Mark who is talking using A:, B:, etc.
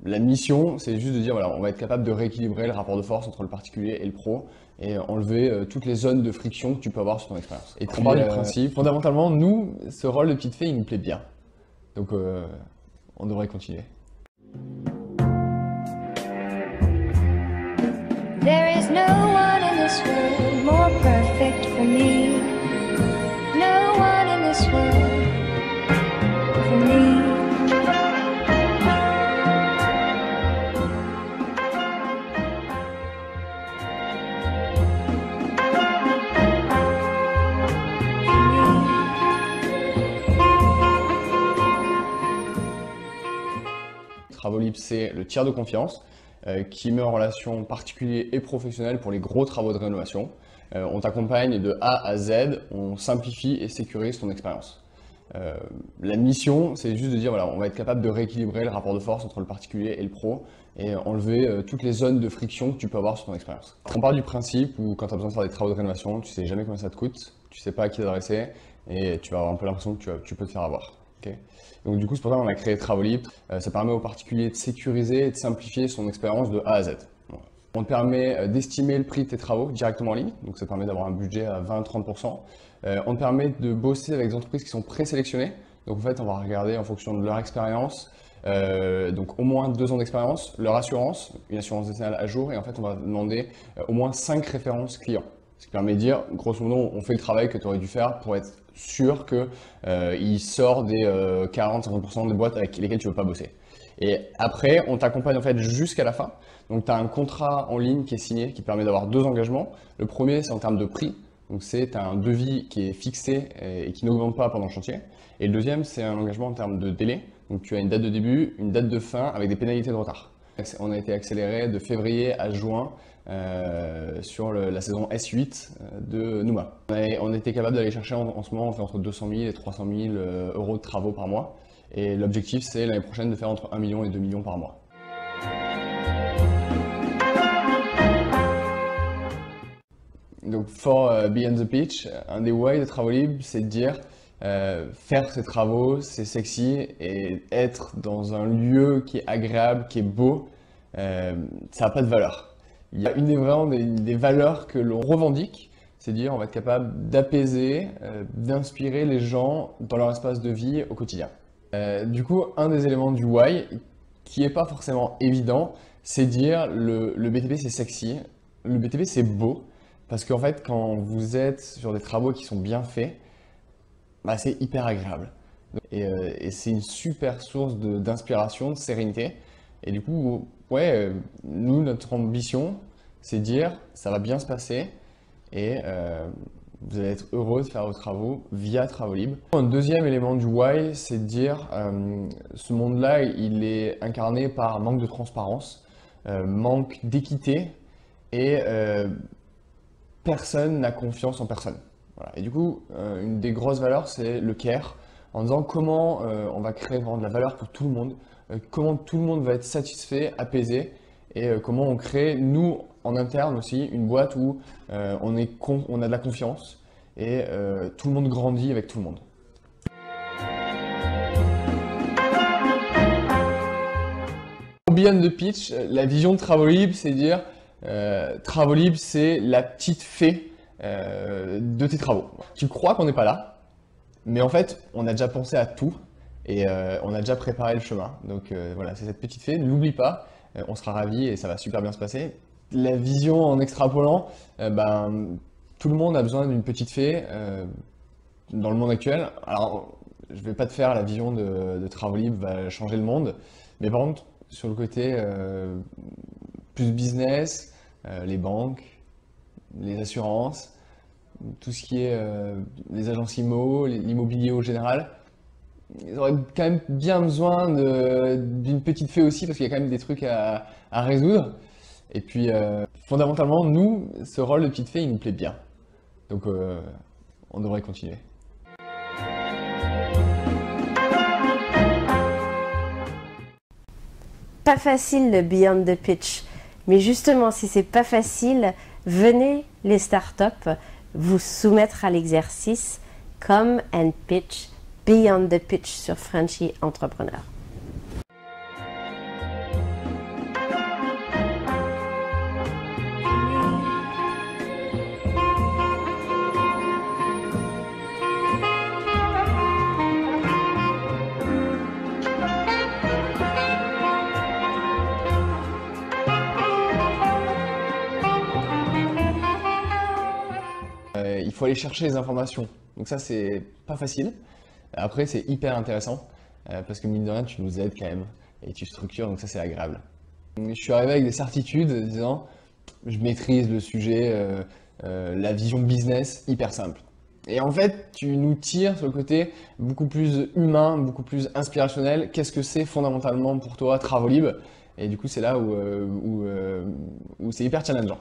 A: La mission, c'est juste de dire, voilà, on va être capable de rééquilibrer le rapport de force entre le particulier et le pro et enlever toutes les zones de friction que tu peux avoir sur ton expérience. Et on part du principe, fondamentalement, nous, ce rôle de petite fée, il nous plaît bien. Donc, on devrait continuer.
B: There is no one in this world more perfect for me. No one in this world for me.
A: Travolib, c'est le tiers de confiance qui met en relation particulier et professionnel pour les gros travaux de rénovation. On t'accompagne de A à Z, on simplifie et sécurise ton expérience. La mission, c'est juste de dire, voilà, on va être capable de rééquilibrer le rapport de force entre le particulier et le pro et enlever toutes les zones de friction que tu peux avoir sur ton expérience. On part du principe où quand tu as besoin de faire des travaux de rénovation, tu sais jamais combien ça te coûte, tu sais pas à qui t'adresser et tu vas avoir un peu l'impression que tu peux te faire avoir. Okay. Donc du coup, c'est pour ça qu'on a créé Travolib. Ça permet aux particuliers de sécuriser et de simplifier son expérience de A à Z. On te permet d'estimer le prix de tes travaux directement en ligne, donc ça permet d'avoir un budget à 20-30%. On te permet de bosser avec des entreprises qui sont présélectionnées. Donc en fait, on va regarder en fonction de leur expérience, donc au moins 2 ans d'expérience, leur assurance, une assurance décennale à jour, et en fait, on va demander au moins 5 références clients. Ce qui permet de dire, grosso modo, on fait le travail que tu aurais dû faire pour être sûr qu'il sort des 40-50% des boîtes avec lesquelles tu ne veux pas bosser. Et après, on t'accompagne en fait jusqu'à la fin. Donc, tu as un contrat en ligne qui est signé, qui permet d'avoir 2 engagements. Le premier, c'est en termes de prix. Donc, tu as un devis qui est fixé et qui n'augmente pas pendant le chantier. Et le deuxième, c'est un engagement en termes de délai. Donc, tu as une date de début, une date de fin avec des pénalités de retard. On a été accéléré de février à juin sur la saison S8 de Nouma. On était capable d'aller chercher en ce moment, on fait entre 200 000 et 300 000 euros de travaux par mois. Et l'objectif, c'est l'année prochaine de faire entre 1 million et 2 millions par mois. Donc, for Beyond the Pitch, un des why de Travolib, c'est de dire faire ces travaux, c'est sexy, et être dans un lieu qui est agréable, qui est beau, ça n'a pas de valeur. Il y a vraiment des valeurs que l'on revendique, c'est dire on va être capable d'apaiser, d'inspirer les gens dans leur espace de vie au quotidien. Du coup, un des éléments du why, qui n'est pas forcément évident, c'est dire le BTP c'est sexy, le BTP c'est beau, parce qu'en fait quand vous êtes sur des travaux qui sont bien faits, bah, c'est hyper agréable. Et c'est une super source d'inspiration, de sérénité. Et du coup, ouais, nous, notre ambition, c'est de dire ça va bien se passer et vous allez être heureux de faire vos travaux via Travolib. Un deuxième élément du why, c'est de dire ce monde-là, il est incarné par un manque de transparence, manque d'équité et personne n'a confiance en personne. Voilà. Et du coup, une des grosses valeurs, c'est le care, en disant comment on va créer vraiment de la valeur pour tout le monde, comment tout le monde va être satisfait, apaisé, et comment on crée, nous, en interne aussi, une boîte où on a de la confiance et tout le monde grandit avec tout le monde. Beyond the pitch, la vision de Travolib, c'est dire Travolib, c'est la petite fée de tes travaux. Tu crois qu'on n'est pas là, mais en fait, on a déjà pensé à tout et on a déjà préparé le chemin. Donc voilà, c'est cette petite fée, ne l'oublie pas, on sera ravis et ça va super bien se passer. La vision en extrapolant, tout le monde a besoin d'une petite fée dans le monde actuel. Alors, je ne vais pas te faire la vision de Travolib va changer le monde, mais par contre, sur le côté plus business, les banques, les assurances, tout ce qui est les agences IMO, l'immobilier au général, ils auraient quand même bien besoin d'une petite fée aussi parce qu'il y a quand même des trucs à résoudre. Et puis, fondamentalement, nous, ce rôle de petite fée, il nous plaît bien. Donc, on devrait continuer.
C: Pas facile le Beyond the Pitch, mais justement, si c'est pas facile, venez les startups vous soumettre à l'exercice Come and Pitch Beyond the Pitch sur Frenchy Entrepreneur.
A: faut aller chercher les informations. Donc ça, c'est pas facile. Après, c'est hyper intéressant parce que mine de rien, tu nous aides quand même et tu structures, donc ça, c'est agréable. Je suis arrivé avec des certitudes disant je maîtrise le sujet, la vision business hyper simple. Et en fait, tu nous tires sur le côté beaucoup plus humain, beaucoup plus inspirationnel. Qu'est-ce que c'est fondamentalement pour toi Travolib? Et du coup, c'est là où c'est hyper challengeant.